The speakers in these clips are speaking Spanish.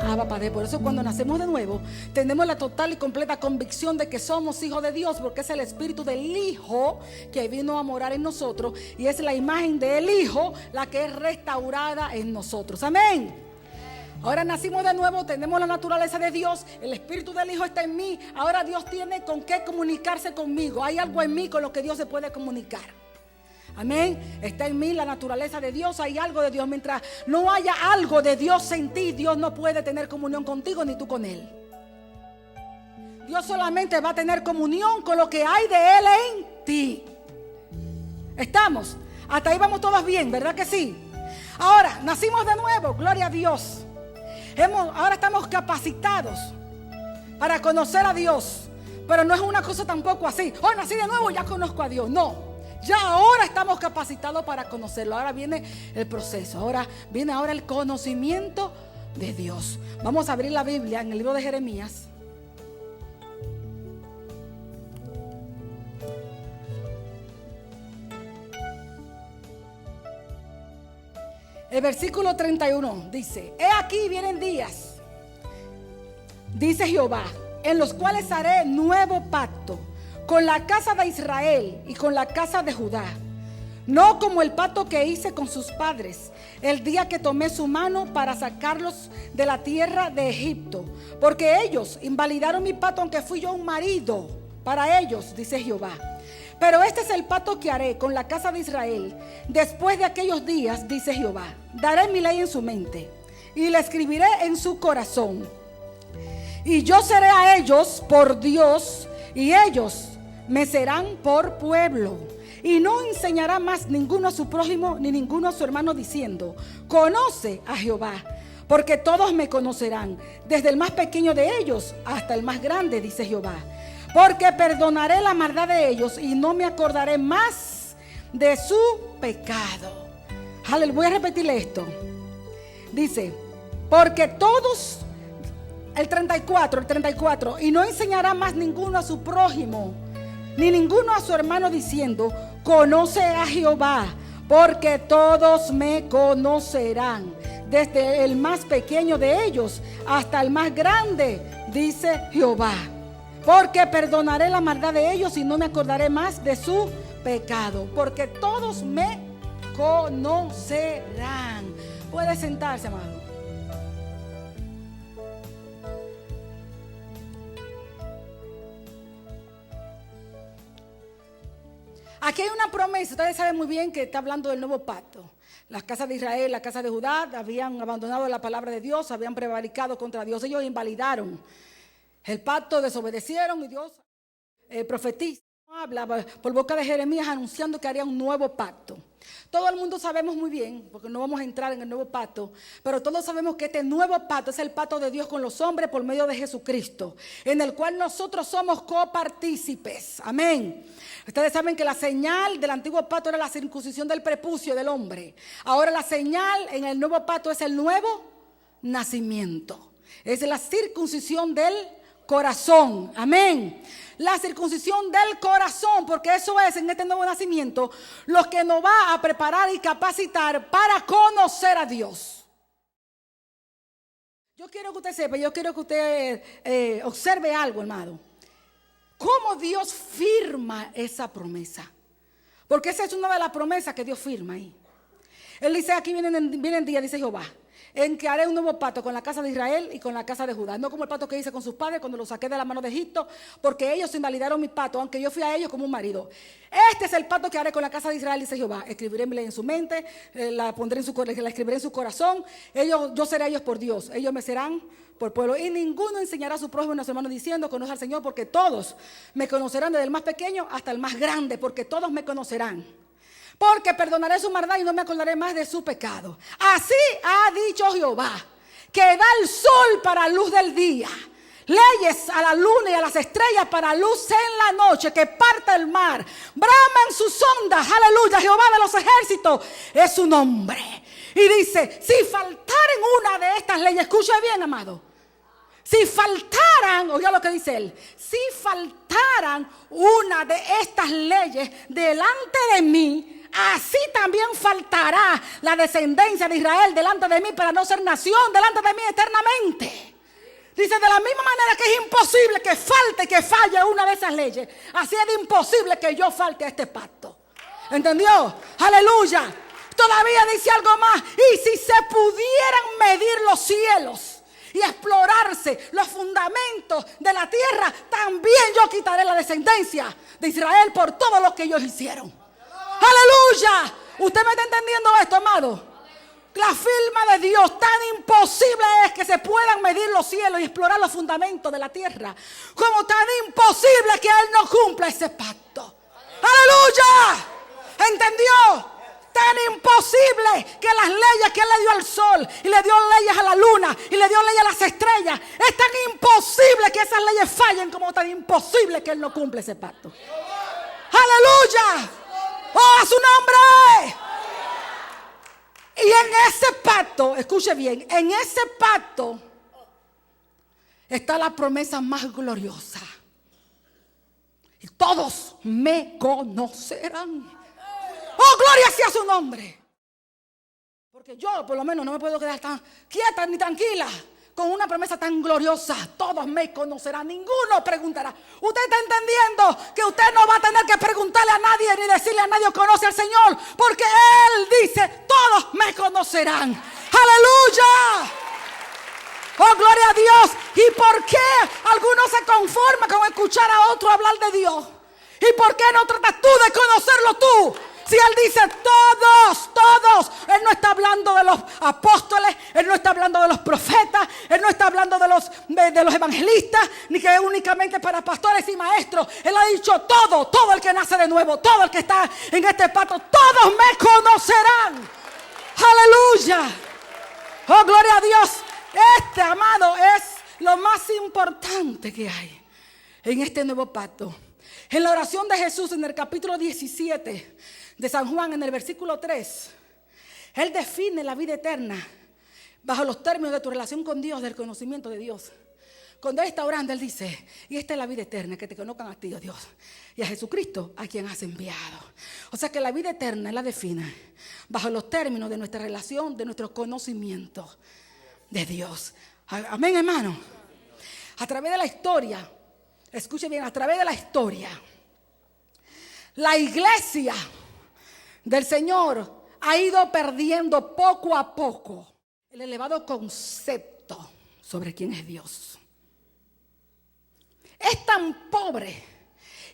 llama Abba Padre. Por eso cuando nacemos de nuevo tenemos la total y completa convicción de que somos hijos de Dios, porque es el espíritu del Hijo que vino a morar en nosotros, y es la imagen del Hijo la que es restaurada en nosotros. Amén. Ahora nacimos de nuevo, tenemos la naturaleza de Dios, el espíritu del Hijo está en mí. Ahora Dios tiene con qué comunicarse conmigo. Hay algo en mí con lo que Dios se puede comunicar. Amén. Está en mí la naturaleza de Dios, hay algo de Dios. Mientras no haya algo de Dios en ti, Dios no puede tener comunión contigo ni tú con Él. Dios solamente va a tener comunión con lo que hay de Él en ti. ¿Estamos? Hasta ahí vamos todos bien, ¿verdad que sí? Ahora, nacimos de nuevo, gloria a Dios. Ahora estamos capacitados para conocer a Dios. Pero no es una cosa tampoco así: oh, nací de nuevo, ya conozco a Dios. No, ya ahora estamos capacitados para conocerlo. Ahora viene el proceso. Ahora viene el conocimiento de Dios. Vamos a abrir la Biblia en el libro de Jeremías. El versículo 31 dice: he aquí vienen días, dice Jehová, en los cuales haré nuevo pacto con la casa de Israel y con la casa de Judá, no como el pacto que hice con sus padres el día que tomé su mano para sacarlos de la tierra de Egipto, porque ellos invalidaron mi pacto, aunque fui yo un marido para ellos, dice Jehová. Pero este es el pacto que haré con la casa de Israel después de aquellos días, dice Jehová. Daré mi ley en su mente y la escribiré en su corazón. Y yo seré a ellos por Dios, y ellos me serán por pueblo. Y no enseñará más ninguno a su prójimo ni ninguno a su hermano diciendo: conoce a Jehová, porque todos me conocerán, desde el más pequeño de ellos hasta el más grande, dice Jehová. Porque perdonaré la maldad de ellos y no me acordaré más de su pecado. Aleluya. Voy a repetirle esto. Dice: porque todos, el 34, y no enseñará más ninguno a su prójimo, ni ninguno a su hermano diciendo: conoce a Jehová, porque todos me conocerán, desde el más pequeño de ellos hasta el más grande, dice Jehová. Porque perdonaré la maldad de ellos y no me acordaré más de su pecado. Porque todos me conocerán. Puede sentarse, amado. Aquí hay una promesa. Ustedes saben muy bien que está hablando del nuevo pacto. Las casas de Israel, la casa de Judá habían abandonado la palabra de Dios, habían prevaricado contra Dios. Ellos invalidaron el pacto, desobedecieron, y Dios profetiza, habla por boca de Jeremías anunciando que haría un nuevo pacto. Todo el mundo sabemos muy bien, porque no vamos a entrar en el nuevo pacto, pero todos sabemos que este nuevo pacto es el pacto de Dios con los hombres por medio de Jesucristo, en el cual nosotros somos copartícipes. Amén. Ustedes saben que la señal del antiguo pacto era la circuncisión del prepucio del hombre. Ahora la señal en el nuevo pacto es el nuevo nacimiento. Es la circuncisión del corazón. Amén. La circuncisión del corazón, porque eso es en este nuevo nacimiento lo que nos va a preparar y capacitar para conocer a Dios. Yo quiero que usted sepa, yo quiero que usted observe algo, hermano. Cómo Dios firma esa promesa. Porque esa es una de las promesas que Dios firma ahí. Él dice: aquí vienen días, dice Jehová, en que haré un nuevo pacto con la casa de Israel y con la casa de Judá. No como el pacto que hice con sus padres cuando los saqué de la mano de Egipto, porque ellos invalidaron mi pacto, aunque yo fui a ellos como un marido. Este es el pacto que haré con la casa de Israel, dice Jehová. Escribiré mi ley en su mente, la escribiré en su corazón. Yo seré a ellos por Dios, ellos me serán por pueblo. Y ninguno enseñará a su prójimo ni a su hermano diciendo: conoce al Señor, porque todos me conocerán, desde el más pequeño hasta el más grande, porque todos me conocerán. Porque perdonaré su maldad y no me acordaré más de su pecado. Así ha dicho Jehová, que da el sol para luz del día, leyes a la luna y a las estrellas para luz en la noche, que parta el mar, braman sus ondas, aleluya, Jehová de los ejércitos es su nombre. Y dice: si faltaren una de estas leyes, escucha bien, amado, si faltaran, oiga lo que dice él, si faltaran una de estas leyes delante de mí, así también faltará la descendencia de Israel delante de mí para no ser nación delante de mí eternamente. Dice, de la misma manera que es imposible que falte, que falle una de esas leyes, así es de imposible que yo falte a este pacto. ¿Entendió? Aleluya. Todavía dice algo más. Y si se pudieran medir los cielos y explorarse los fundamentos de la tierra, también yo quitaré la descendencia de Israel por todo lo que ellos hicieron. ¡Aleluya! ¿Usted me está entendiendo esto, amado? La firma de Dios, tan imposible es que se puedan medir los cielos y explorar los fundamentos de la tierra, como tan imposible que Él no cumpla ese pacto. ¡Aleluya! ¿Entendió? Tan imposible que las leyes que Él le dio al sol y le dio leyes a la luna y le dio leyes a las estrellas, es tan imposible que esas leyes fallen como tan imposible que Él no cumple ese pacto. ¡Aleluya! ¡Oh, a su nombre! Y en ese pacto, escuche bien, en ese pacto está la promesa más gloriosa. Y todos me conocerán. ¡Oh, gloria sea su nombre! Porque yo, por lo menos, no me puedo quedar tan quieta ni tranquila con una promesa tan gloriosa. Todos me conocerán, ninguno preguntará. Usted está entendiendo que usted no va a tener que preguntarle a nadie ni decirle a nadie conoce al Señor, porque Él dice, todos me conocerán. ¡Aleluya! ¡Oh, gloria a Dios! ¿Y por qué algunos se conforman con escuchar a otro hablar de Dios? ¿Y por qué no tratas tú de conocerlo tú? Si Él dice todos, Él no está hablando de los apóstoles, Él no está hablando de los profetas, Él no está hablando de los evangelistas, ni que es únicamente para pastores y maestros. Él ha dicho todo el que nace de nuevo, todo el que está en este pacto, todos me conocerán. Aleluya. Oh, gloria a Dios. Este, amado, es lo más importante que hay en este nuevo pacto. En la oración de Jesús en el capítulo 17 de San Juan, en el versículo 3, Él define la vida eterna bajo los términos de tu relación con Dios, del conocimiento de Dios. Cuando Él está orando, Él dice, y esta es la vida eterna, que te conozcan a ti, oh Dios, y a Jesucristo, a quien has enviado. O sea que la vida eterna Él la define bajo los términos de nuestra relación, de nuestro conocimiento de Dios. Amén, hermano. A través de la historia, escuche bien, a través de la historia, la iglesia del Señor ha ido perdiendo poco a poco el elevado concepto sobre quién es Dios. Es tan pobre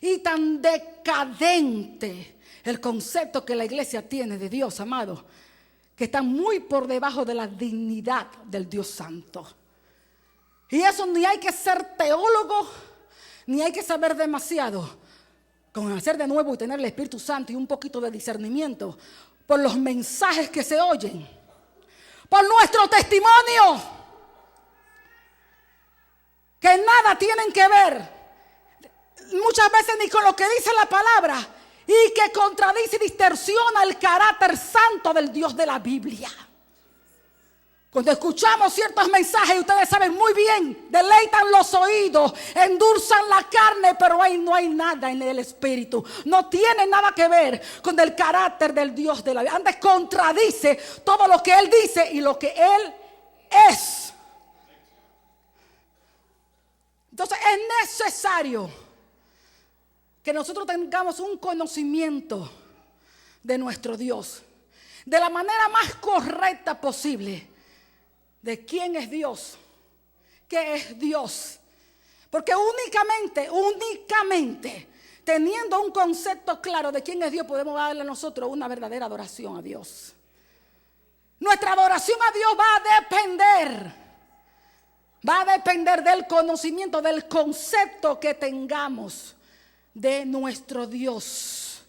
y tan decadente el concepto que la iglesia tiene de Dios, amado, que está muy por debajo de la dignidad del Dios Santo. Y eso ni hay que ser teólogo, ni hay que saber demasiado. Con hacer de nuevo y tener el Espíritu Santo y un poquito de discernimiento por los mensajes que se oyen, por nuestro testimonio, que nada tienen que ver muchas veces ni con lo que dice la palabra, y que contradice y distorsiona el carácter santo del Dios de la Biblia. Cuando escuchamos ciertos mensajes, ustedes saben muy bien, deleitan los oídos, endulzan la carne, pero ahí no hay nada en el espíritu. No tiene nada que ver con el carácter del Dios de la Biblia. Antes contradice todo lo que Él dice y lo que Él es. Entonces es necesario que nosotros tengamos un conocimiento de nuestro Dios, de la manera más correcta posible. De quién es Dios, qué es Dios. Porque únicamente teniendo un concepto claro de quién es Dios, podemos darle a nosotros una verdadera adoración a Dios. Nuestra adoración a Dios va a depender del conocimiento, del concepto que tengamos de nuestro Dios.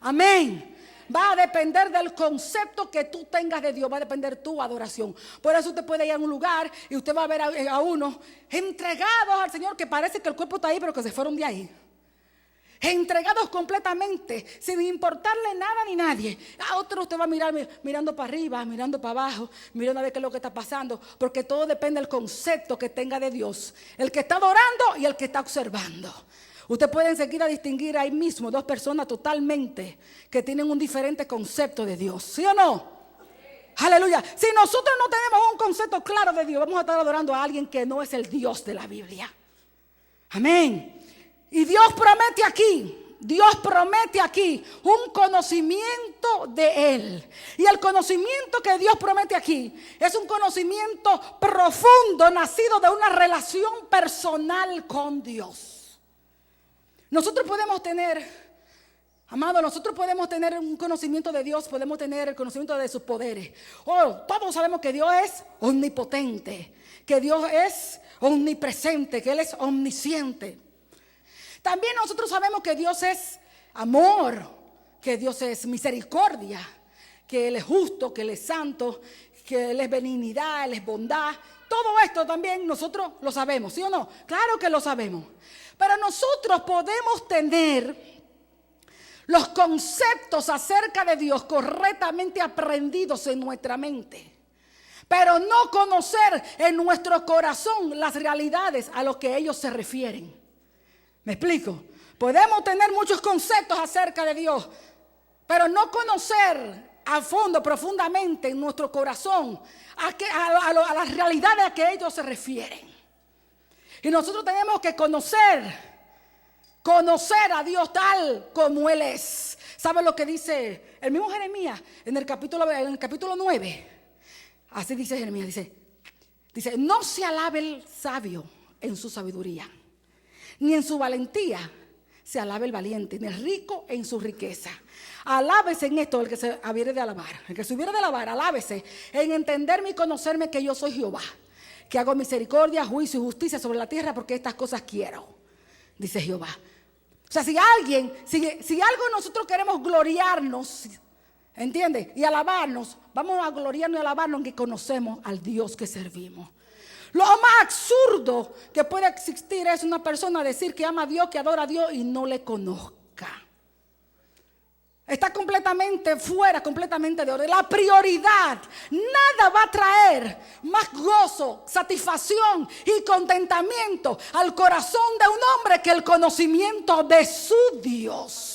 Amén. Va a depender del concepto que tú tengas de Dios. Va a depender tu adoración. Por eso usted puede ir a un lugar y usted va a ver a unos entregados al Señor, que parece que el cuerpo está ahí, pero que se fueron de ahí. Entregados completamente, sin importarle nada ni nadie. A otro usted va a mirar, mirando para arriba, mirando para abajo, mirando a ver qué es lo que está pasando. Porque todo depende del concepto que tenga de Dios. El que está adorando y el que está observando. Usted puede enseguida distinguir ahí mismo dos personas totalmente que tienen un diferente concepto de Dios. ¿Sí o no? Aleluya. Si nosotros no tenemos un concepto claro de Dios, vamos a estar adorando a alguien que no es el Dios de la Biblia. Amén. Y Dios promete aquí un conocimiento de Él. Y el conocimiento que Dios promete aquí es un conocimiento profundo, nacido de una relación personal con Dios. Nosotros podemos tener... Amado, nosotros podemos tener un conocimiento de Dios, podemos tener el conocimiento de sus poderes. Todos sabemos que Dios es omnipotente, que Dios es omnipresente, que Él es omnisciente. También nosotros sabemos que Dios es amor, que Dios es misericordia, que Él es justo, que Él es santo, que Él es benignidad, Él es bondad. Todo esto también nosotros lo sabemos, ¿sí o no? Claro que lo sabemos. Pero nosotros podemos tener los conceptos acerca de Dios correctamente aprendidos en nuestra mente, pero no conocer en nuestro corazón las realidades a las que ellos se refieren. ¿Me explico? Podemos tener muchos conceptos acerca de Dios, pero no conocer a fondo, profundamente en nuestro corazón a las realidades a que ellos se refieren. Y nosotros tenemos que conocer a Dios tal como Él es. ¿Sabe lo que dice el mismo Jeremías en el capítulo 9? Así dice Jeremías, dice, no se alabe el sabio en su sabiduría, ni en su valentía se alabe el valiente, ni el rico en su riqueza. Alábese en esto el que se hubiere de alabar. El que se hubiere de alabar, alábese en entenderme y conocerme que yo soy Jehová, que hago misericordia, juicio y justicia sobre la tierra, porque estas cosas quiero, dice Jehová. O sea, si algo nosotros queremos gloriarnos, ¿entiende? Y alabarnos, vamos a gloriarnos y alabarnos en que conocemos al Dios que servimos. Lo más absurdo que puede existir es una persona decir que ama a Dios, que adora a Dios y no le conozca. Está completamente fuera, completamente de orden. La prioridad, nada va a traer más gozo, satisfacción y contentamiento al corazón de un hombre que el conocimiento de su Dios.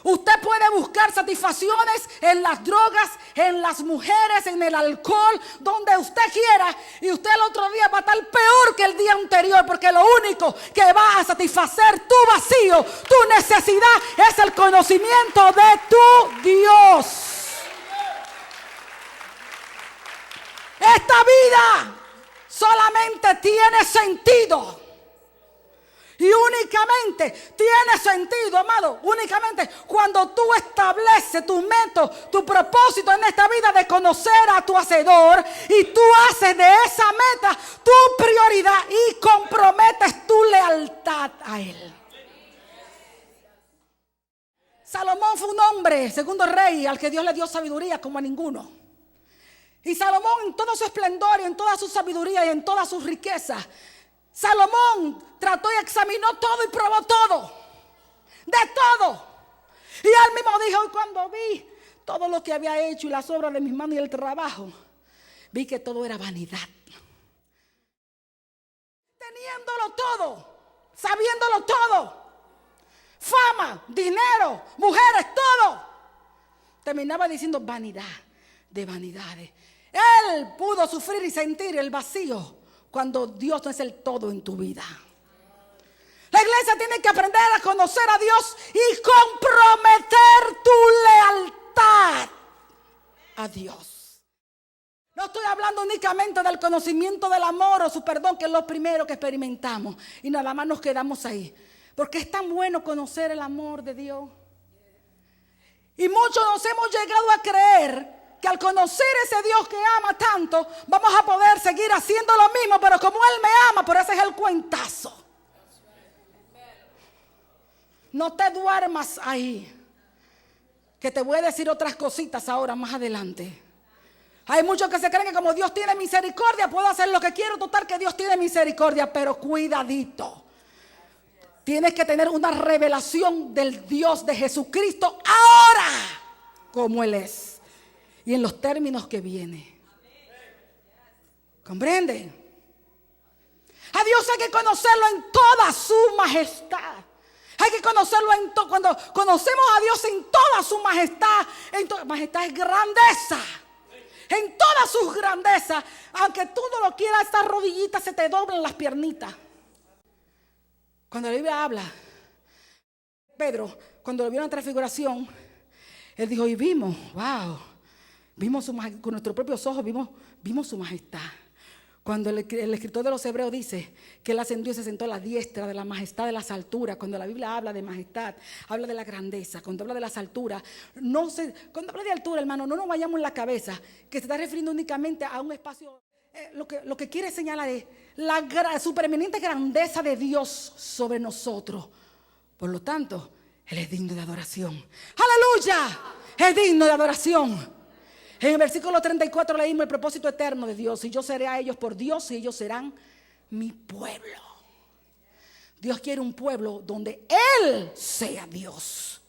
Usted puede buscar satisfacciones en las drogas, en las mujeres, en el alcohol, donde usted quiera, y usted el otro día va a estar peor que el día anterior, porque lo único que va a satisfacer tu vacío, tu necesidad, es el conocimiento de tu Dios. Esta vida solamente tiene sentido. Y únicamente tiene sentido, amado, únicamente cuando tú estableces tu método, tu propósito en esta vida de conocer a tu Hacedor, y tú haces de esa meta tu prioridad y comprometes tu lealtad a Él. Salomón fue un hombre, segundo rey, al que Dios le dio sabiduría como a ninguno. Y Salomón, en todo su esplendor y en toda su sabiduría y en toda su riqueza, Salomón trató y examinó todo y probó todo, de todo. Y él mismo dijo, y cuando vi todo lo que había hecho y las obras de mis manos y el trabajo, vi que todo era vanidad. Teniéndolo todo, sabiéndolo todo, fama, dinero, mujeres, todo, terminaba diciendo vanidad de vanidades. Él pudo sufrir y sentir el vacío cuando Dios no es el todo en tu vida. La iglesia tiene que aprender a conocer a Dios y comprometer tu lealtad a Dios. No estoy hablando únicamente del conocimiento del amor o su perdón, que es lo primero que experimentamos, y nada más nos quedamos ahí, porque es tan bueno conocer el amor de Dios. Y muchos nos hemos llegado a creer que al conocer ese Dios que ama tanto, vamos a poder seguir haciendo lo mismo, pero como Él me ama, por eso es el cuentazo. No te duermas ahí, que te voy a decir otras cositas ahora más adelante. Hay muchos que se creen que como Dios tiene misericordia, puedo hacer lo que quiero, total que Dios tiene misericordia, pero cuidadito. Tienes que tener una revelación del Dios de Jesucristo ahora, como Él es. Y en los términos que viene. ¿Comprende? A Dios hay que conocerlo en toda su majestad. Hay que conocerlo cuando conocemos a Dios en toda su majestad. Majestad es grandeza. En todas sus grandezas. Aunque tú no lo quieras, estas rodillitas se te doblan las piernitas. Cuando la Biblia habla, Pedro, cuando lo vio en la transfiguración, él dijo, y vimos, wow, vimos su majestad, con nuestros propios ojos vimos su majestad. Cuando el escritor de los Hebreos dice que él ascendió y se sentó a la diestra de la majestad de las alturas, cuando la Biblia habla de majestad, habla de la grandeza. Cuando habla de las alturas, cuando habla de altura, hermano, no nos vayamos en la cabeza que se está refiriendo únicamente a un espacio. Lo que quiere señalar es la supereminente grandeza de Dios sobre nosotros. Por lo tanto, Él es digno de adoración. ¡Aleluya! Es digno de adoración. En el versículo 34 leímos el propósito eterno de Dios. Y yo seré a ellos por Dios y ellos serán mi pueblo. Dios quiere un pueblo donde Él sea Dios.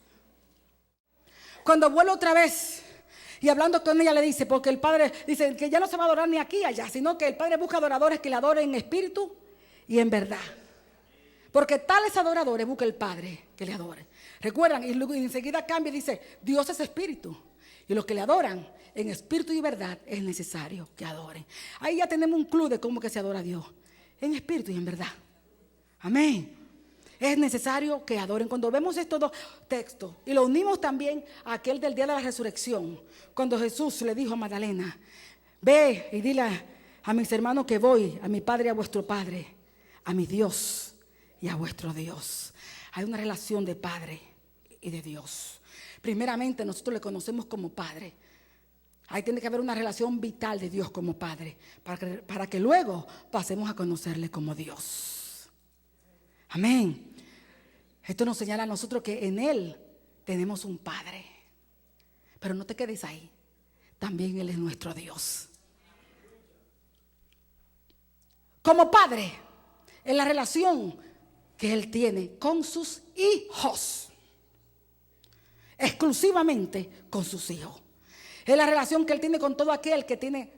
Cuando vuelve otra vez y hablando con ella le dice, porque el Padre dice que ya no se va a adorar ni aquí ni allá, sino que el Padre busca adoradores que le adoren en espíritu y en verdad. Porque tales adoradores busca el Padre que le adoren. Recuerdan, y luego enseguida cambia y dice, Dios es espíritu. Y los que le adoran en espíritu y verdad es necesario que adoren. Ahí ya tenemos un club de cómo que se adora a Dios. En espíritu y en verdad. Amén. Es necesario que adoren. Cuando vemos estos dos textos y lo unimos también a aquel del día de la resurrección, cuando Jesús le dijo a Magdalena, ve y dile a mis hermanos que voy a mi Padre y a vuestro Padre, a mi Dios y a vuestro Dios. Hay una relación de Padre y de Dios. Primeramente nosotros le conocemos como Padre. Ahí tiene que haber una relación vital de Dios como Padre, para que luego pasemos a conocerle como Dios. Amén. Esto nos señala a nosotros que en Él tenemos un Padre. Pero no te quedes ahí. También Él es nuestro Dios. Como Padre, es la relación que Él tiene con sus hijos. Exclusivamente con sus hijos. Es la relación que Él tiene con todo aquel que tiene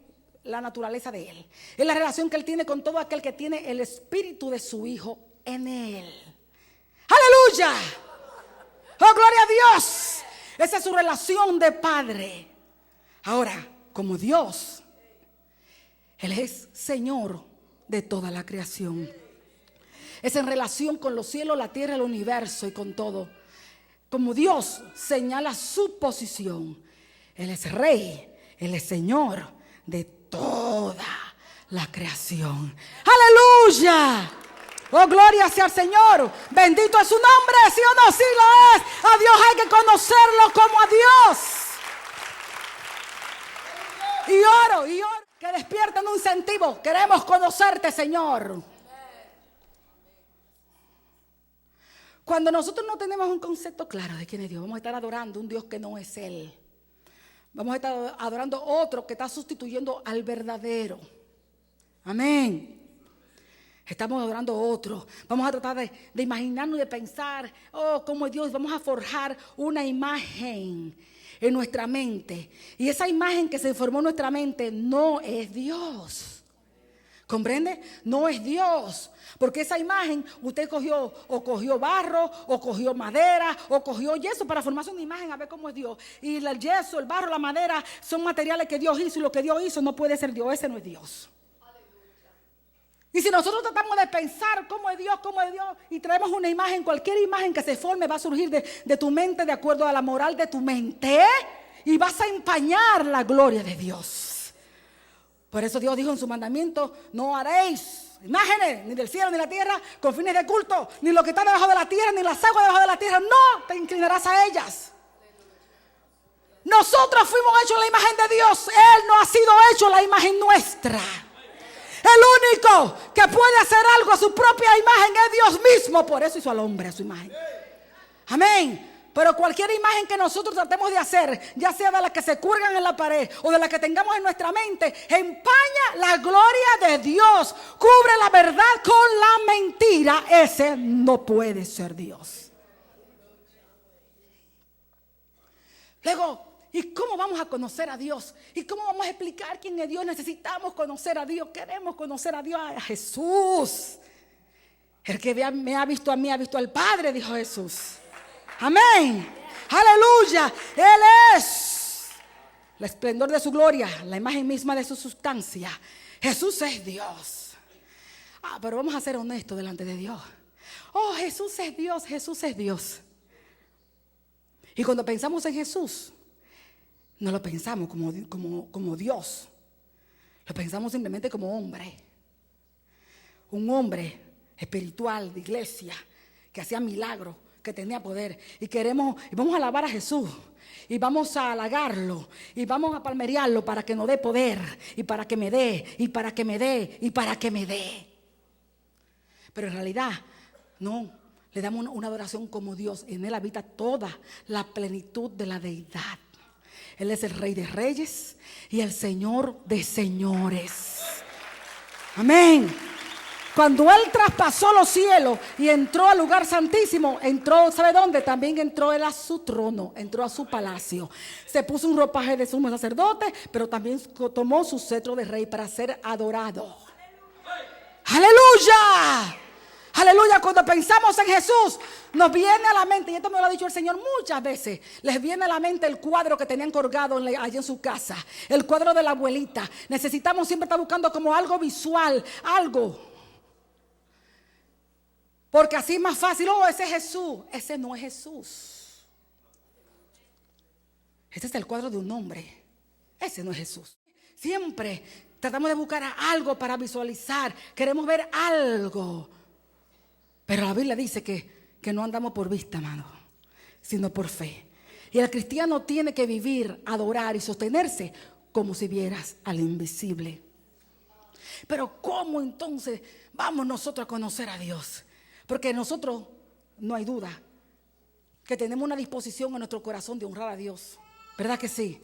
la naturaleza de Él. Es la relación que Él tiene con todo aquel que tiene el espíritu de su Hijo en Él. ¡Aleluya! ¡Oh, gloria a Dios! Esa es su relación de Padre. Ahora, como Dios, Él es Señor de toda la creación. Es en relación con los cielos, la tierra, el universo y con todo. Como Dios señala su posición, Él es Rey, Él es Señor de toda la creación. ¡Aleluya! ¡Oh, gloria sea al Señor! Bendito es su nombre, ¿sí o no? Sí lo es. A Dios hay que conocerlo como a Dios. Y oro, que despierten un sentido. Queremos conocerte, Señor. Cuando nosotros no tenemos un concepto claro de quién es Dios, vamos a estar adorando un Dios que no es Él. Vamos a estar adorando otro que está sustituyendo al verdadero. Amén. Estamos adorando otro. Vamos a tratar de imaginarnos y de pensar, oh, cómo es Dios. Vamos a forjar una imagen en nuestra mente. Y esa imagen que se formó en nuestra mente no es Dios. ¿Comprende? No es Dios. Porque esa imagen usted cogió barro, o cogió madera, o cogió yeso para formarse una imagen a ver cómo es Dios. Y el yeso, el barro, la madera son materiales que Dios hizo, y lo que Dios hizo no puede ser Dios. Ese no es Dios. Y si nosotros tratamos de pensar cómo es Dios, y traemos una imagen, cualquier imagen que se forme va a surgir de tu mente de acuerdo a la moral de tu mente, y vas a empañar la gloria de Dios. Por eso Dios dijo en su mandamiento, no haréis imágenes ni del cielo ni de la tierra con fines de culto, ni lo que está debajo de la tierra, ni las aguas debajo de la tierra, no te inclinarás a ellas. Nosotros fuimos hechos a la imagen de Dios, Él no ha sido hecho a la imagen nuestra. El único que puede hacer algo a su propia imagen es Dios mismo, por eso hizo al hombre a su imagen. Amén. Pero cualquier imagen que nosotros tratemos de hacer, ya sea de las que se cuelgan en la pared o de las que tengamos en nuestra mente, empaña la gloria de Dios, cubre la verdad con la mentira. Ese no puede ser Dios. Luego, ¿Y cómo vamos a conocer a Dios? ¿Y cómo vamos a explicar quién es Dios? Necesitamos conocer a Dios. Queremos conocer a Dios, a Jesús. El que me ha visto a mí, ha visto al Padre, dijo Jesús. Amén. Aleluya. Él es el esplendor de su gloria, la imagen misma de su sustancia. Jesús es Dios. Pero vamos a ser honestos delante de Dios. Oh, Jesús es Dios, Jesús es Dios. Y cuando pensamos en Jesús, no lo pensamos como Dios. Lo pensamos simplemente como hombre. Un hombre espiritual de iglesia que hacía milagros, que tenía poder. Y vamos a alabar a Jesús. Y vamos a halagarlo. Y vamos a palmerearlo para que nos dé poder. Y para que me dé. Y para que me dé. Y para que me dé. Pero en realidad, no. Le damos una adoración como Dios. En Él habita toda la plenitud de la deidad. Él es el Rey de Reyes y el Señor de Señores. Amén. Cuando Él traspasó los cielos y entró al lugar santísimo, entró, ¿sabe dónde? También entró Él a su trono, entró a su palacio. Se puso un ropaje de sumo sacerdote, pero también tomó su cetro de rey para ser adorado. ¡Aleluya! Aleluya, cuando pensamos en Jesús, nos viene a la mente, y esto me lo ha dicho el Señor muchas veces, les viene a la mente el cuadro que tenían colgado allí en su casa, el cuadro de la abuelita. Necesitamos siempre estar buscando como algo visual, algo. Porque así es más fácil. Oh, ese es Jesús. Ese no es Jesús. Este es el cuadro de un hombre. Ese no es Jesús. Siempre tratamos de buscar algo para visualizar. Queremos ver algo. Pero la Biblia dice que no andamos por vista, hermano, sino por fe. Y el cristiano tiene que vivir, adorar y sostenerse como si vieras al invisible. Pero ¿cómo entonces vamos nosotros a conocer a Dios? Porque nosotros, no hay duda, que tenemos una disposición en nuestro corazón de honrar a Dios. ¿Verdad que sí?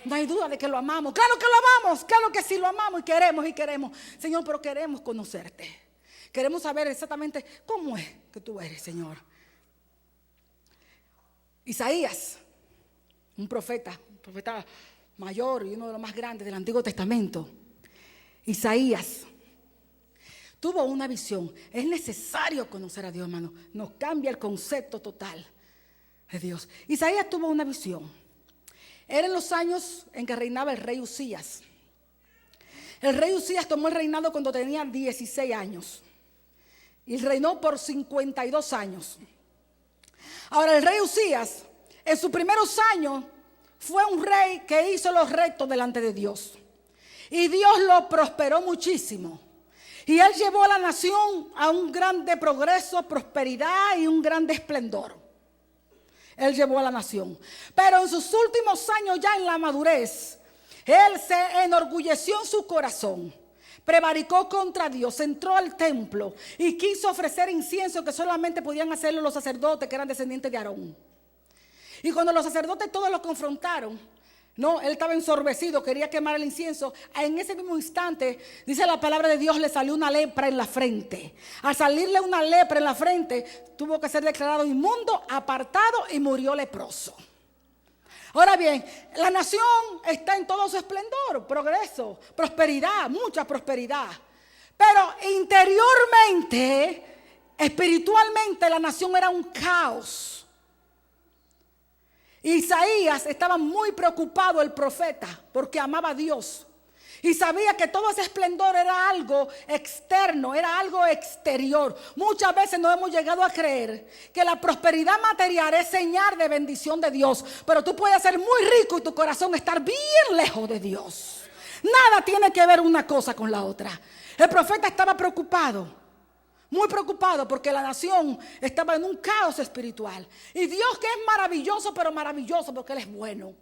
No hay duda de que lo amamos. Claro que lo amamos, claro que sí lo amamos y queremos. Señor, pero queremos conocerte. Queremos saber exactamente cómo es que tú eres, Señor. Isaías, un profeta mayor y uno de los más grandes del Antiguo Testamento. Isaías tuvo una visión. Es necesario conocer a Dios, hermano. Nos cambia el concepto total de Dios. Isaías tuvo una visión. Eran los años en que reinaba el rey Usías. El rey Usías tomó el reinado cuando tenía 16 años. Y reinó por 52 años. Ahora el rey Usías, en sus primeros años, fue un rey que hizo lo recto delante de Dios. Y Dios lo prosperó muchísimo. Y él llevó a la nación a un grande progreso, prosperidad y un grande esplendor. Él llevó a la nación. Pero en sus últimos años, ya en la madurez, él se enorgulleció en su corazón. Prevaricó contra Dios, entró al templo y quiso ofrecer incienso que solamente podían hacerlo los sacerdotes que eran descendientes de Aarón. Y cuando los sacerdotes todos lo confrontaron, no, él estaba ensorbecido, quería quemar el incienso. En ese mismo instante, dice la palabra de Dios, le salió una lepra en la frente. Al salirle una lepra en la frente, tuvo que ser declarado inmundo, apartado y murió leproso. Ahora bien, la nación está en todo su esplendor, progreso, prosperidad, mucha prosperidad. Pero interiormente, espiritualmente, la nación era un caos. Isaías estaba muy preocupado, el profeta, porque amaba a Dios. Y sabía que todo ese esplendor era algo externo, era algo exterior. Muchas veces nos hemos llegado a creer que la prosperidad material es señal de bendición de Dios. Pero tú puedes ser muy rico y tu corazón estar bien lejos de Dios. Nada tiene que ver una cosa con la otra. El profeta estaba preocupado, muy preocupado, porque la nación estaba en un caos espiritual. Y Dios, que es maravilloso, pero maravilloso porque Él es bueno.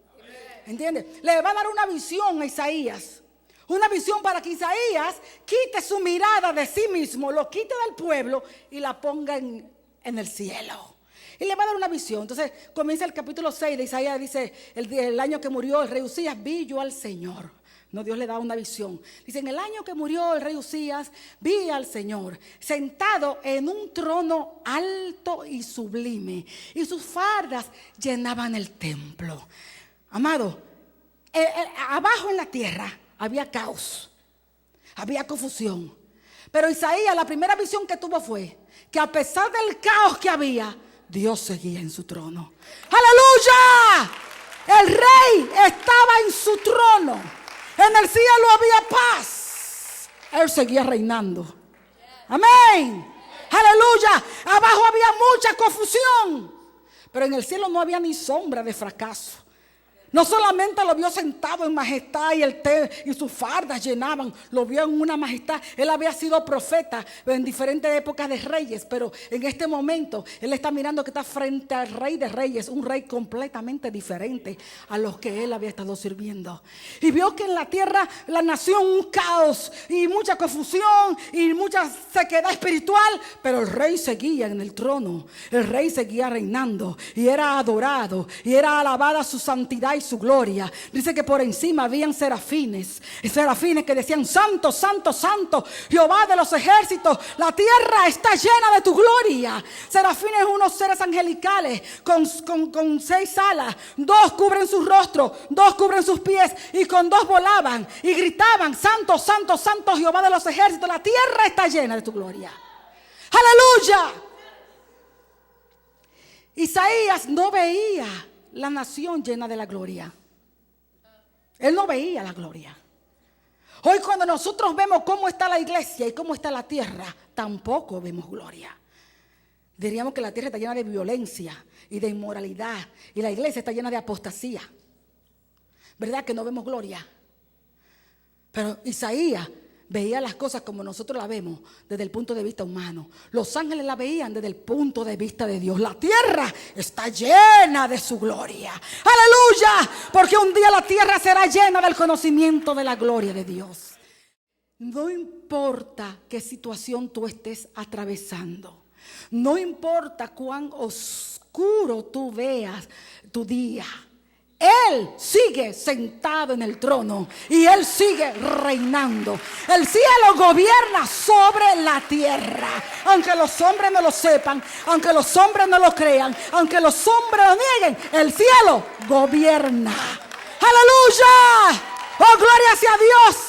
¿Entiendes? Le va a dar una visión a Isaías. Una visión para que Isaías quite su mirada de sí mismo, lo quite del pueblo y la ponga en el cielo. Y le va a dar una visión. Entonces comienza el capítulo 6 de Isaías. Dice, el año que murió el rey Usías, vi yo al Señor. No, Dios le da una visión. Dice, en el año que murió el rey Usías, vi al Señor sentado en un trono alto y sublime, y sus fardas llenaban el templo. Amado, abajo en la tierra había caos, había confusión. Pero Isaías, la primera visión que tuvo fue que a pesar del caos que había, Dios seguía en su trono. ¡Aleluya! El rey estaba en su trono. En el cielo había paz. Él seguía reinando. Amén. Aleluya. Abajo había mucha confusión, pero en el cielo no había ni sombra de fracaso. No solamente lo vio sentado en majestad y sus fardas llenaban, lo vio en una majestad. Él había sido profeta en diferentes épocas de reyes, pero en este momento él está mirando que está frente al rey de reyes, un rey completamente diferente a los que él había estado sirviendo. Y vio que en la tierra, la nación, un caos y mucha confusión y mucha sequedad espiritual, pero el rey seguía en el trono, el rey seguía reinando y era adorado y era alabada su santidad y su gloria. Dice que por encima habían serafines que decían: santo, santo, santo, Jehová de los ejércitos, la tierra está llena de tu gloria. Serafines, unos seres angelicales con 6 alas, 2 cubren sus rostros, 2 cubren sus pies, y con 2 volaban y gritaban: santo, santo, santo, Jehová de los ejércitos, la tierra está llena de tu gloria. Aleluya. Isaías no veía la nación llena de la gloria. Él no veía la gloria. Hoy cuando nosotros vemos cómo está la iglesia y cómo está la tierra, tampoco vemos gloria. Diríamos que la tierra está llena de violencia y de inmoralidad, y la iglesia está llena de apostasía. ¿Verdad que no vemos gloria? Pero Isaías veía las cosas como nosotros las vemos desde el punto de vista humano. Los ángeles la veían desde el punto de vista de Dios. La tierra está llena de su gloria. ¡Aleluya! Porque un día la tierra será llena del conocimiento de la gloria de Dios. No importa qué situación tú estés atravesando. No importa cuán oscuro tú veas tu día. Él sigue sentado en el trono y Él sigue reinando. El cielo gobierna sobre la tierra. Aunque los hombres no lo sepan, aunque los hombres no lo crean, aunque los hombres lo nieguen, el cielo gobierna. ¡Aleluya! ¡Oh, gloria sea Dios!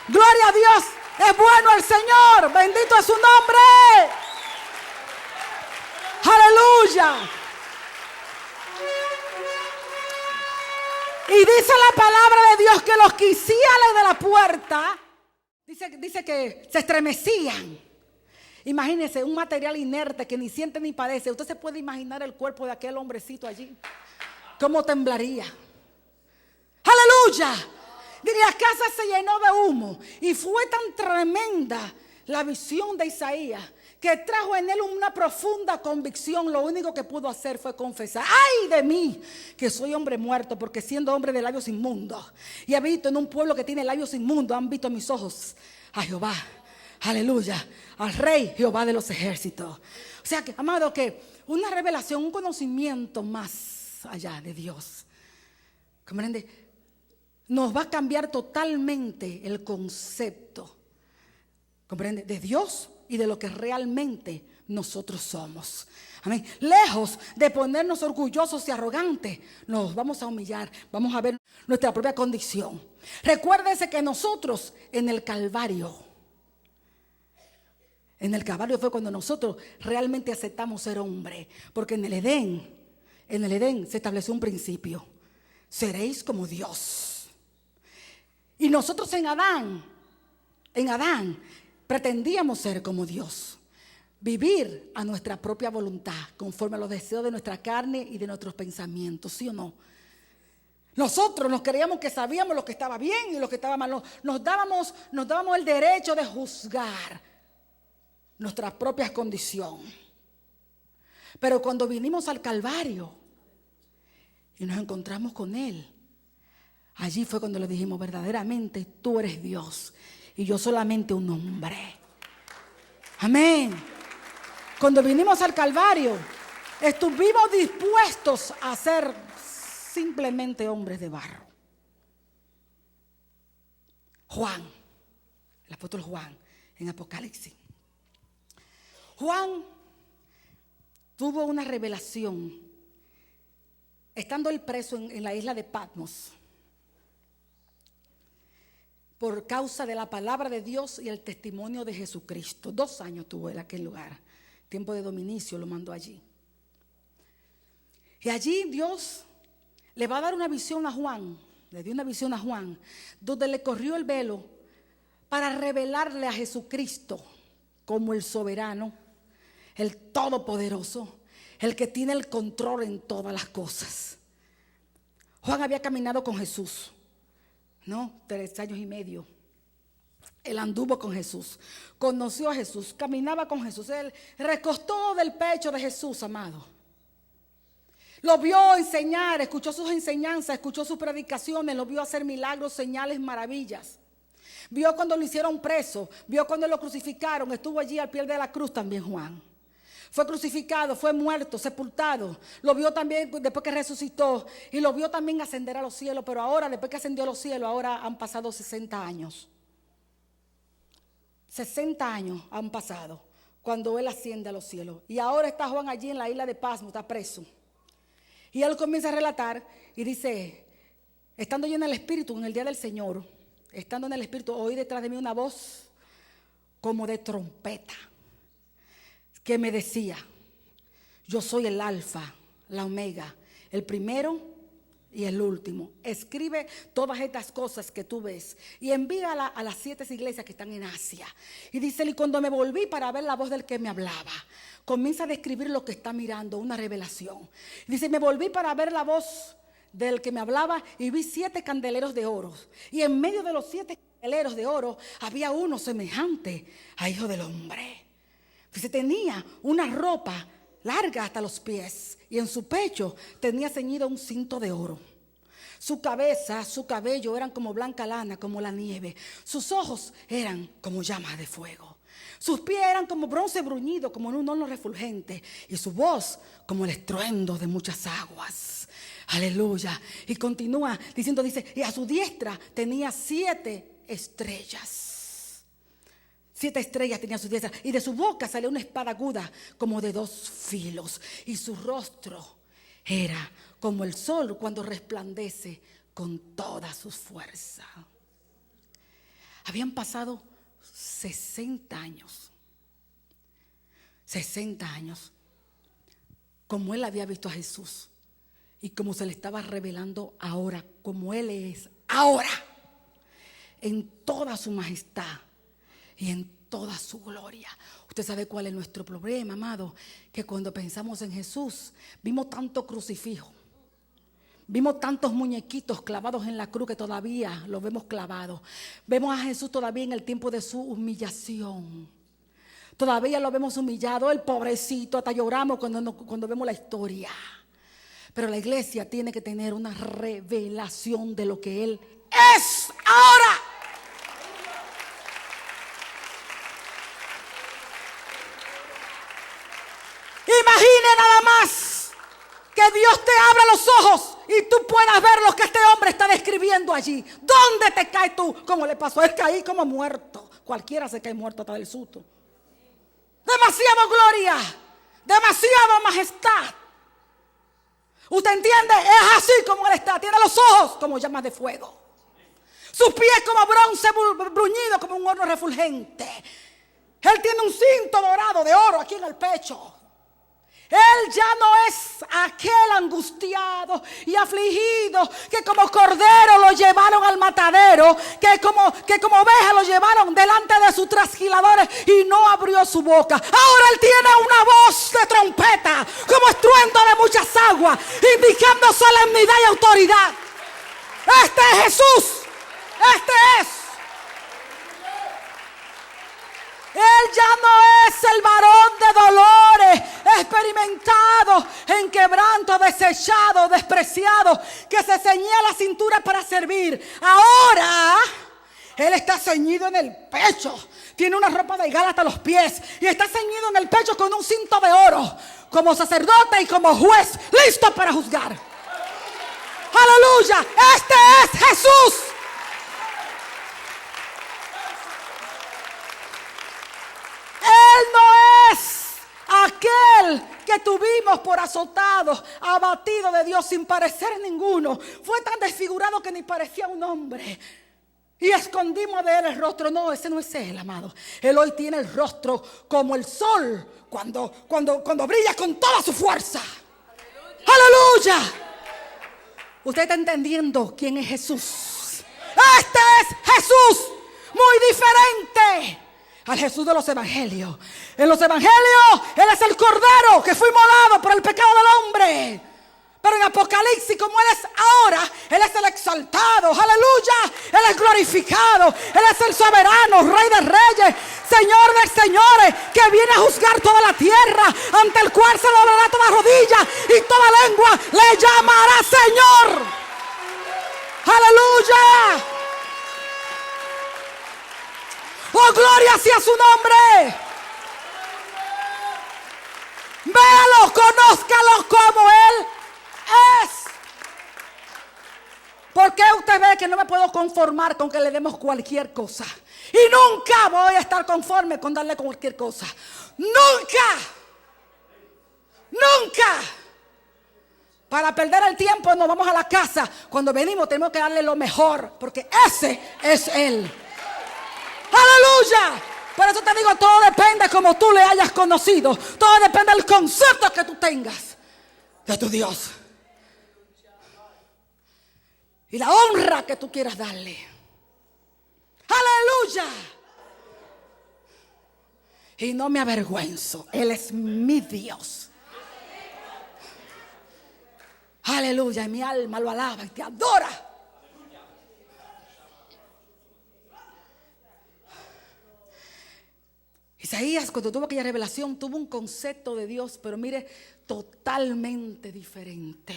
¡Gloria a Dios! ¡Es bueno el Señor! ¡Bendito es su nombre! ¡Aleluya! Y dice la palabra de Dios que los quiciales de la puerta, dice que se estremecían. Imagínense un material inerte que ni siente ni padece. Usted se puede imaginar el cuerpo de aquel hombrecito allí, cómo temblaría. ¡Aleluya! La casa se llenó de humo y fue tan tremenda la visión de Isaías que trajo en él una profunda convicción. Lo único que pudo hacer fue confesar: ¡ay de mí, que soy hombre muerto! Porque siendo hombre de labios inmundos y habito en un pueblo que tiene labios inmundos, han visto mis ojos a Jehová, aleluya, al Rey Jehová de los ejércitos. O sea que, amado, que una revelación, un conocimiento más allá de Dios, ¿comprende? Nos va a cambiar totalmente el concepto, ¿comprende?, de Dios y de lo que realmente nosotros somos. Amén. Lejos de ponernos orgullosos y arrogantes, nos vamos a humillar, vamos a ver nuestra propia condición. Recuérdense que nosotros en el Calvario fue cuando nosotros realmente aceptamos ser hombre, porque en el Edén se estableció un principio: seréis como Dios. Y nosotros en Adán pretendíamos ser como Dios, vivir a nuestra propia voluntad, conforme a los deseos de nuestra carne y de nuestros pensamientos, ¿sí o no? Nosotros nos creíamos que sabíamos lo que estaba bien y lo que estaba mal. Nos dábamos el derecho de juzgar nuestra propia condición. Pero cuando vinimos al Calvario y nos encontramos con Él, allí fue cuando le dijimos: verdaderamente tú eres Dios y yo solamente un hombre. Amén. Cuando vinimos al Calvario, estuvimos dispuestos a ser simplemente hombres de barro. Juan, el apóstol Juan, en Apocalipsis. Juan tuvo una revelación estando él preso en la isla de Patmos, por causa de la palabra de Dios y el testimonio de Jesucristo. 2 años tuvo él en aquel lugar. Tiempo de Dominicio lo mandó allí. Y allí Dios le va a dar una visión a Juan. Le dio una visión a Juan, donde le corrió el velo para revelarle a Jesucristo como el soberano, el todopoderoso, el que tiene el control en todas las cosas. Juan había caminado con Jesús, ¿no? 3 años y medio. Él anduvo con Jesús, conoció a Jesús, caminaba con Jesús. Él recostó del pecho de Jesús, amado. Lo vio enseñar, escuchó sus enseñanzas, escuchó sus predicaciones, lo vio hacer milagros, señales, maravillas. Vio cuando lo hicieron preso, vio cuando lo crucificaron, estuvo allí al pie de la cruz también Juan. Fue crucificado, fue muerto, sepultado. Lo vio también después que resucitó y lo vio también ascender a los cielos. Pero ahora, después que ascendió a los cielos, ahora han pasado 60 años. 60 años han pasado cuando él asciende a los cielos. Y ahora está Juan allí en la isla de Patmos, está preso. Y él comienza a relatar y dice, estando yo en el Espíritu, en el día del Señor, estando en el Espíritu, oí detrás de mí una voz como de trompeta, que me decía, yo soy el alfa, la omega, el primero y el último. Escribe todas estas cosas que tú ves y envíala a las 7 iglesias que están en Asia. Y dice, y cuando me volví para ver la voz del que me hablaba, comienza a describir lo que está mirando, una revelación. Dice, me volví para ver la voz del que me hablaba y vi 7 candeleros de oro. Y en medio de los 7 candeleros de oro había uno semejante a Hijo del Hombre. Dice, tenía una ropa larga hasta los pies y en su pecho tenía ceñido un cinto de oro. Su cabeza, su cabello eran como blanca lana, como la nieve. Sus ojos eran como llamas de fuego. Sus pies eran como bronce bruñido, como en un horno refulgente. Y su voz como el estruendo de muchas aguas. Aleluya. Y continúa diciendo, dice, y a su diestra tenía 7 estrellas. 7 estrellas tenía a su diestra. Y de su boca salió una espada aguda como de 2 filos. Y su rostro era como el sol cuando resplandece con toda su fuerza. Habían pasado 60 años. 60 años. Como él había visto a Jesús. Y como se le estaba revelando ahora. Como él es ahora. En toda su majestad. Y en toda su gloria. Usted sabe cuál es nuestro problema, amado. Que cuando pensamos en Jesús. Vimos tanto crucifijo. Vimos tantos muñequitos clavados en la cruz que todavía los vemos clavados. Vemos a Jesús todavía en el tiempo de su humillación. Todavía lo vemos humillado, el pobrecito, hasta lloramos cuando vemos la historia. Pero la iglesia tiene que tener una revelación de lo que Él es ahora. Imagine nada más que Dios te abra los ojos y tú puedas ver lo que este hombre está describiendo allí. ¿Dónde te caes tú? Como le pasó, él caí como muerto. Cualquiera se cae muerto hasta del susto. Demasiada gloria, demasiada majestad. ¿Usted entiende? Es así como él está. Tiene los ojos como llamas de fuego. Sus pies como bronce bruñido, como un horno refulgente. Él tiene un cinto dorado de oro aquí en el pecho. Él ya no es aquel angustiado y afligido que como cordero lo llevaron al matadero, que como oveja lo llevaron delante de sus trasquiladores y no abrió su boca. Ahora él tiene una voz de trompeta, como estruendo de muchas aguas, indicando solemnidad y autoridad. Este es Jesús. Este es. Él ya no es el varón de dolores, experimentado, en quebranto, desechado, despreciado, que se ceñía la cintura para servir. Ahora, él está ceñido en el pecho. Tiene una ropa de gala hasta los pies. Y está ceñido en el pecho con un cinto de oro. Como sacerdote y como juez, listo para juzgar. Aleluya, este es Jesús. Él no es aquel que tuvimos dimos por azotados, abatidos de Dios sin parecer ninguno. Fue tan desfigurado que ni parecía un hombre. Y escondimos de él el rostro. No, ese no es él, amado. Él hoy tiene el rostro como el sol cuando brilla con toda su fuerza. ¡Aleluya! Usted está entendiendo quién es Jesús. Este es Jesús, muy diferente al Jesús de los evangelios. En los evangelios Él es el cordero que fue inmolado por el pecado del hombre. Pero en Apocalipsis, como Él es ahora, Él es el exaltado, aleluya. Él es glorificado, Él es el soberano, Rey de reyes, Señor de señores, que viene a juzgar toda la tierra, ante el cual se doblará toda rodilla y toda lengua le llamará Señor. Aleluya. Oh, gloria sea su nombre. Véalo, conózcalo como Él es. ¿Por qué usted ve que no me puedo conformar con que le demos cualquier cosa? Y nunca voy a estar conforme con darle cualquier cosa. Nunca. Nunca. Para perder el tiempo nos vamos a la casa. Cuando venimos tenemos que darle lo mejor, porque ese es Él. ¡Aleluya! Por eso te digo, todo depende como tú le hayas conocido. Todo depende del concepto que tú tengas de tu Dios. Y la honra que tú quieras darle. ¡Aleluya! Y no me avergüenzo. Él es mi Dios. ¡Aleluya! Y mi alma lo alaba y te adora. Isaías, cuando tuvo aquella revelación, tuvo un concepto de Dios, pero mire, totalmente diferente.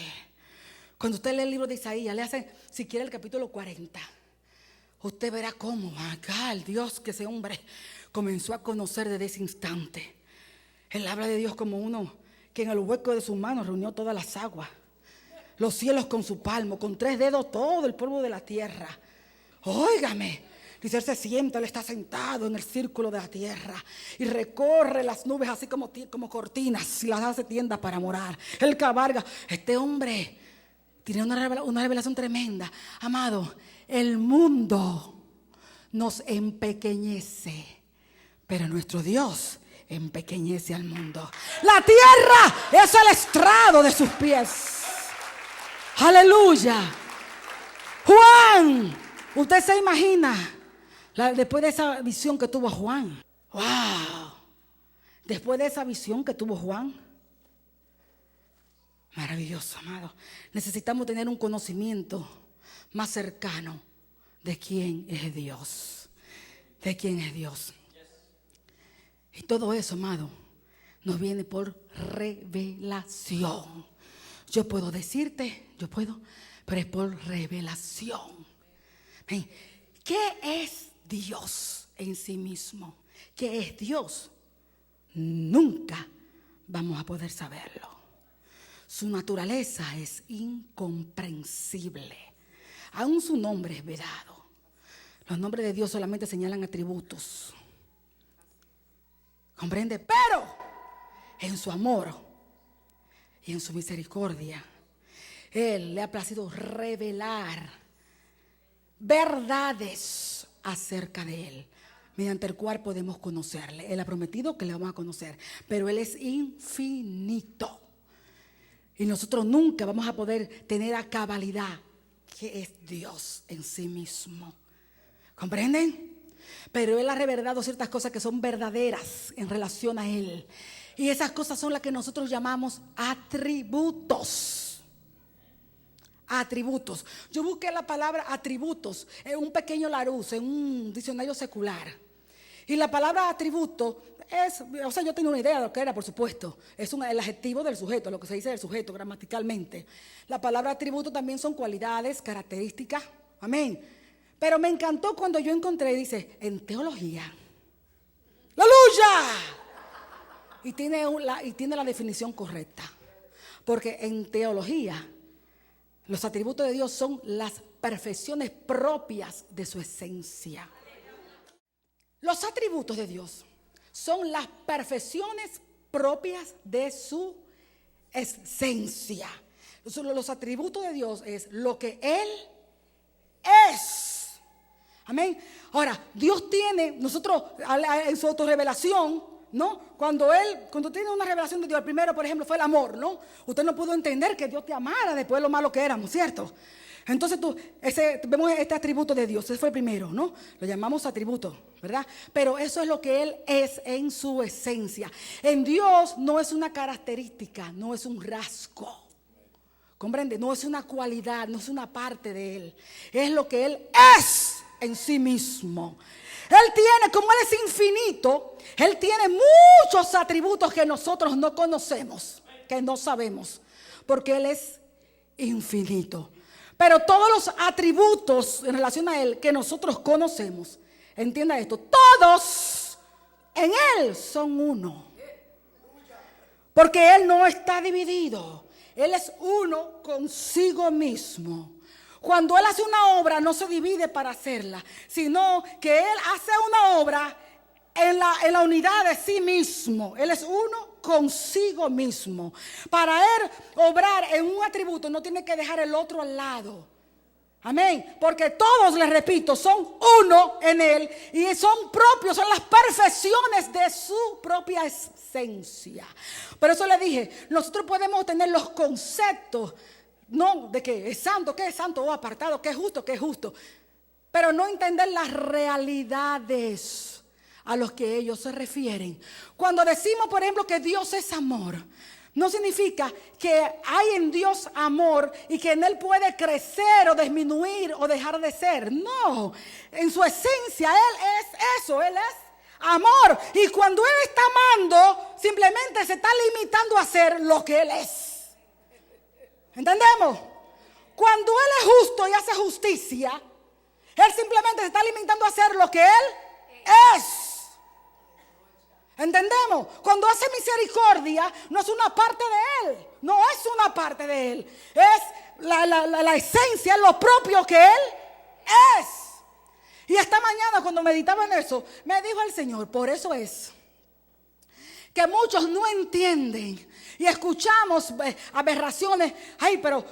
Cuando usted lee el libro de Isaías, le hace, si quiere, el capítulo 40. Usted verá cómo acá el Dios que ese hombre comenzó a conocer desde ese instante. Él habla de Dios como uno que en el hueco de sus manos reunió todas las aguas, los cielos con su palmo, con 3 dedos todo el polvo de la tierra. Óigame. Dice, Él se sienta, Él está sentado en el círculo de la tierra y recorre las nubes así como cortinas y las hace tiendas para morar. Él cabalga. Este hombre tiene una revelación tremenda. Amado, el mundo nos empequeñece, pero nuestro Dios empequeñece al mundo. La tierra es el estrado de sus pies. Aleluya. Juan, usted se imagina después de esa visión que tuvo Juan. Wow. Después de esa visión que tuvo Juan. Maravilloso, amado. Necesitamos tener un conocimiento más cercano de quién es Dios. De quién es Dios. Y todo eso, amado, nos viene por revelación. Yo puedo decirte, pero es por revelación. ¿Qué es Dios en sí mismo? ¿Qué es Dios? Nunca vamos a poder saberlo. Su naturaleza es incomprensible. Aún su nombre es vedado. Los nombres de Dios solamente señalan atributos. ¿Comprende? Pero en su amor y en su misericordia, Él le ha placido revelar verdades acerca de Él, mediante el cual podemos conocerle. Él ha prometido que le vamos a conocer, pero Él es infinito. Y nosotros nunca vamos a poder tener a cabalidad que es Dios en sí mismo. ¿Comprenden? Pero Él ha revelado ciertas cosas que son verdaderas en relación a Él. Y esas cosas son las que nosotros llamamos atributos. Atributos. Yo busqué la palabra atributos en un pequeño Larousse, en un diccionario secular. Y la palabra atributo es, o sea, yo tengo una idea de lo que era, por supuesto. Es el adjetivo del sujeto, lo que se dice del sujeto gramaticalmente. La palabra atributo también son cualidades, características. Amén. Pero me encantó cuando yo encontré, dice, en teología. ¡Aleluya! Y tiene la definición correcta. Porque en teología, los atributos de Dios son las perfecciones propias de su esencia. Los atributos de Dios son las perfecciones propias de su esencia. Los atributos de Dios es lo que Él es. Amén. Ahora, Dios tiene, nosotros en su autorrevelación, ¿no? Cuando tiene una revelación de Dios, el primero, por ejemplo, fue el amor, ¿no? Usted no pudo entender que Dios te amara después de lo malo que éramos, ¿cierto? Entonces vemos este atributo de Dios, ese fue el primero, ¿no? Lo llamamos atributo, ¿verdad? Pero eso es lo que Él es en su esencia. En Dios no es una característica, no es un rasgo. ¿Comprende? No es una cualidad, no es una parte de Él. Es lo que Él es en sí mismo. Él tiene, como Él es infinito, Él tiene muchos atributos que nosotros no conocemos, que no sabemos, porque Él es infinito. Pero todos los atributos en relación a Él que nosotros conocemos, entienda esto, todos en Él son uno. Porque Él no está dividido. Él es uno consigo mismo. Cuando Él hace una obra, no se divide para hacerla, sino que Él hace una obra en la unidad de sí mismo. Él es uno consigo mismo. Para Él obrar en un atributo, no tiene que dejar el otro al lado. Amén. Porque todos, les repito, son uno en Él y son propios, son las perfecciones de su propia esencia. Por eso le dije, nosotros podemos tener los conceptos, no de que es santo, o apartado, que es justo, pero no entender las realidades a los que ellos se refieren. Cuando decimos, por ejemplo, que Dios es amor, no significa que hay en Dios amor y que en Él puede crecer o disminuir o dejar de ser. No, en su esencia Él es eso, Él es amor. Y cuando Él está amando, simplemente se está limitando a hacer lo que Él es. ¿Entendemos? Cuando Él es justo y hace justicia, Él simplemente se está limitando a hacer lo que Él es. ¿Entendemos? Cuando hace misericordia, no es una parte de Él. No es una parte de Él. Es la esencia, lo propio que Él es. Y esta mañana cuando meditaba en eso, me dijo el Señor, por eso es que muchos no entienden y escuchamos aberraciones. Ay, pero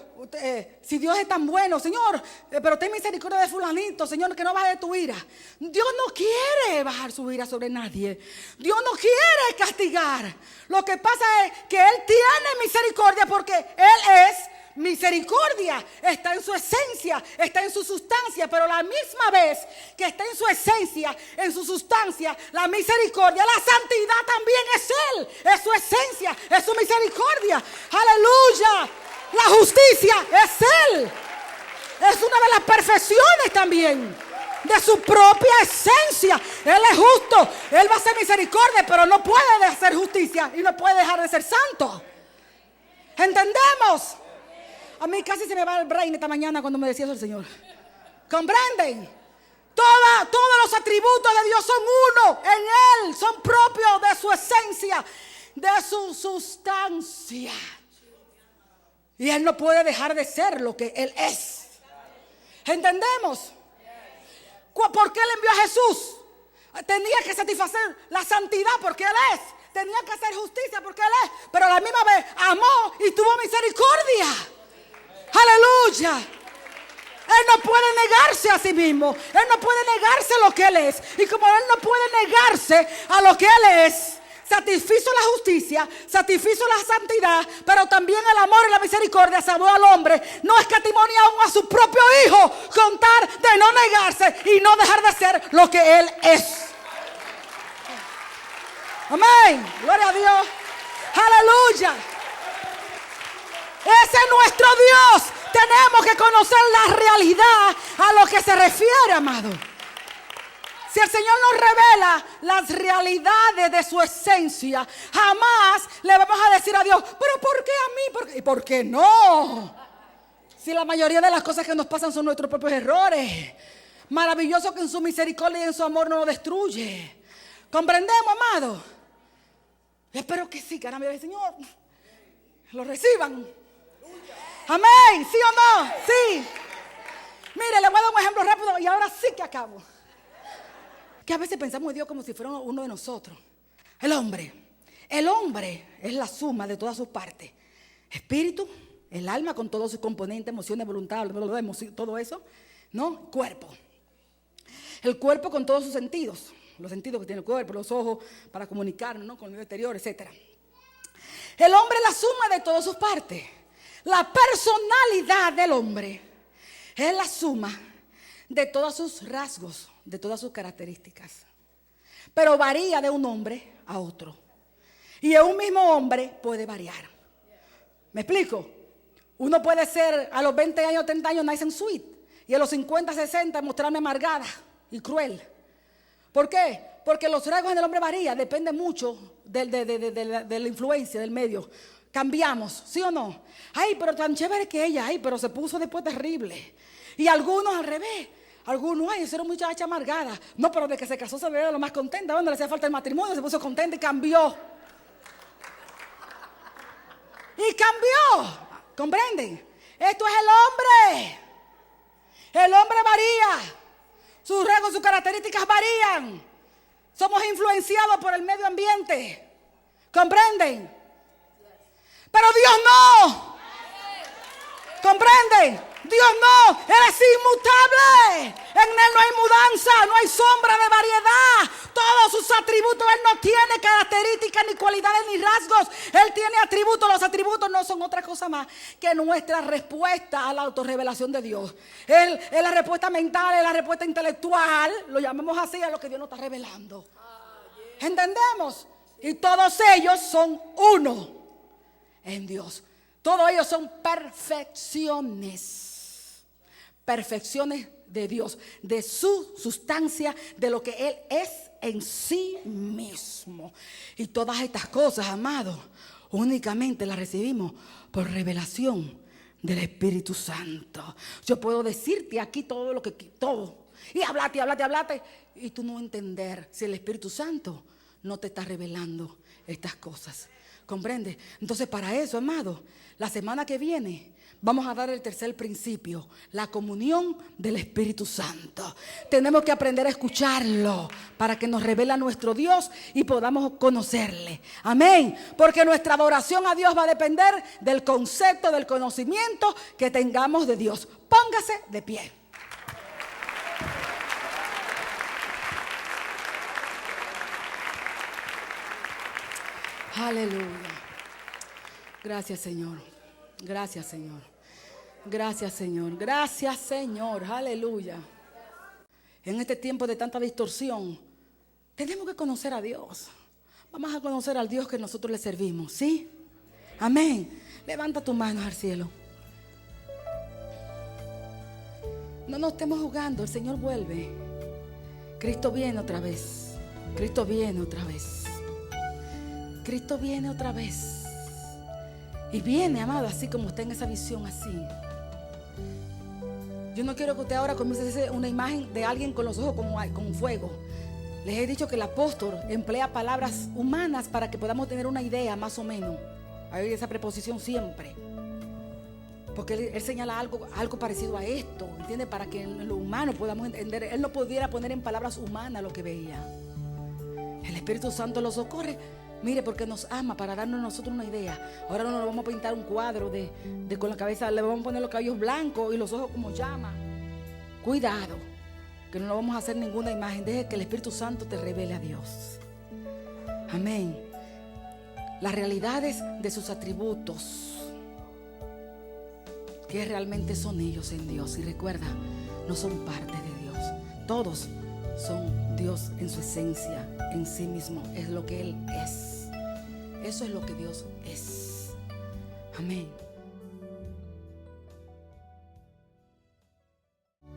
si Dios es tan bueno, Señor, pero ten misericordia de fulanito, Señor, que no baje de tu ira. Dios no quiere bajar su ira sobre nadie. Dios no quiere castigar. Lo que pasa es que Él tiene misericordia porque Él es misericordia. Está en su esencia, está en su sustancia, pero la misma vez que está en su esencia, en su sustancia, la misericordia, la santidad también es Él, es su esencia, es su misericordia. Aleluya. La justicia es Él. Es una de las perfecciones también de su propia esencia. Él es justo, Él va a hacer misericordia, pero no puede hacer justicia y no puede dejar de ser santo. ¿Entendemos? A mí casi se me va el brain esta mañana cuando me decía eso el Señor. ¿Comprenden? Todos los atributos de Dios son uno en Él, son propios de su esencia, de su sustancia. Y Él no puede dejar de ser lo que Él es. ¿Entendemos? ¿Por qué Él envió a Jesús? Tenía que satisfacer la santidad porque Él es. Tenía que hacer justicia porque Él es. Pero a la misma vez amó y tuvo misericordia. Aleluya. Él no puede negarse a sí mismo. Él no puede negarse a lo que Él es. Y como Él no puede negarse a lo que Él es, satisfizo la justicia, satisfizo la santidad, pero también el amor y la misericordia salvó al hombre. No escatimó ni aún a su propio hijo, con tal de no negarse y no dejar de ser lo que Él es. Amén. Gloria a Dios. Aleluya. Ese es nuestro Dios. Tenemos que conocer la realidad a lo que se refiere, amado. Si el Señor nos revela las realidades de su esencia, jamás le vamos a decir a Dios, pero ¿por qué a mí? ¿Y por qué no? Si la mayoría de las cosas que nos pasan son nuestros propios errores. Maravilloso que en su misericordia y en su amor no nos destruye. ¿Comprendemos, amado? Espero que sí, caramba, Señor, lo reciban. Amén, ¿sí o no? Sí. Mire, le voy a dar un ejemplo rápido y ahora sí que acabo. Que a veces pensamos en Dios como si fuera uno de nosotros. El hombre es la suma de todas sus partes. espíritu, el alma con todos sus componentes, emociones, voluntad, todo eso, ¿no? Cuerpo. El cuerpo con todos sus sentidos, los sentidos que tiene el cuerpo, los ojos para comunicarnos, ¿no? Con el medio exterior, etc. El hombre es la suma de todas sus partes. La personalidad del hombre es la suma de todos sus rasgos, de todas sus características. Pero varía de un hombre a otro. Y en un mismo hombre puede variar. ¿Me explico? Uno puede ser a los 20 años, 30 años nice and sweet, y a los 50, 60 mostrarme amargada y cruel. ¿Por qué? Porque los rasgos en el hombre varían, depende mucho de la influencia del medio. Cambiamos, ¿sí o no? Ay, pero tan chévere que ella, ay, pero se puso después terrible. Y algunos al revés. Algunos, ay, esa era una muchacha amargada. No, pero de que se casó se veía lo más contenta. Cuando le hacía falta el matrimonio, se puso contenta y cambió. Y cambió. ¿Comprenden? Esto es el hombre. El hombre varía. Sus rasgos, sus características varían. Somos influenciados por el medio ambiente. ¿Comprenden? Pero Dios no. ¿Comprenden? Dios no. Él es inmutable. En Él no hay mudanza, no hay sombra de variedad. Todos sus atributos, Él no tiene características, ni cualidades, ni rasgos. Él tiene atributos. Los atributos no son otra cosa más que nuestra respuesta a la autorrevelación de Dios. Él es la respuesta mental, es la respuesta intelectual. Lo llamemos así a lo que Dios nos está revelando. ¿Entendemos? Y todos ellos son uno en Dios. Todos ellos son perfecciones. Perfecciones de Dios, de su sustancia, de lo que Él es en sí mismo. Y todas estas cosas, amados, únicamente las recibimos por revelación del Espíritu Santo. Yo puedo decirte aquí todo lo que todo, y hablarte, y tú no entender si el Espíritu Santo no te está revelando estas cosas. ¿Comprende? Entonces, para eso, amado, la semana que viene vamos a dar el tercer principio, la comunión del Espíritu Santo. Tenemos que aprender a escucharlo para que nos revele a nuestro Dios y podamos conocerle. Amén. Porque nuestra adoración a Dios va a depender del concepto, del conocimiento que tengamos de Dios. Póngase de pie. Aleluya. Gracias, Señor. Gracias, Señor. Gracias, Señor. Gracias, Señor. Aleluya. En este tiempo de tanta distorsión, tenemos que conocer a Dios. Vamos a conocer al Dios que nosotros le servimos, ¿sí? Amén. Levanta tus manos al cielo. No nos estemos jugando. El Señor vuelve. Cristo viene otra vez. Cristo viene otra vez. Cristo viene otra vez. Y viene, amado, así como está en esa visión, así. Yo no quiero que usted ahora comience a hacer una imagen de alguien con los ojos con fuego. Les he dicho que el apóstol emplea palabras humanas para que podamos tener una idea más o menos. Hay esa preposición siempre. Porque él señala algo parecido a esto, ¿entiende? Para que en lo humano podamos entender. Él no pudiera poner en palabras humanas lo que veía. El Espíritu Santo lo socorre. Mire, porque nos ama para darnos a nosotros una idea. Ahora no nos vamos a pintar un cuadro de con la cabeza, le vamos a poner los cabellos blancos y los ojos como llama. Cuidado, que no vamos a hacer ninguna imagen. Deje que el Espíritu Santo te revele a Dios. Amén. Las realidades de sus atributos, que realmente son ellos en Dios. Y recuerda, no son parte de Dios. Todos son Dios en su esencia, en sí mismo. Es lo que Él es. Eso es lo que Dios es. Amén.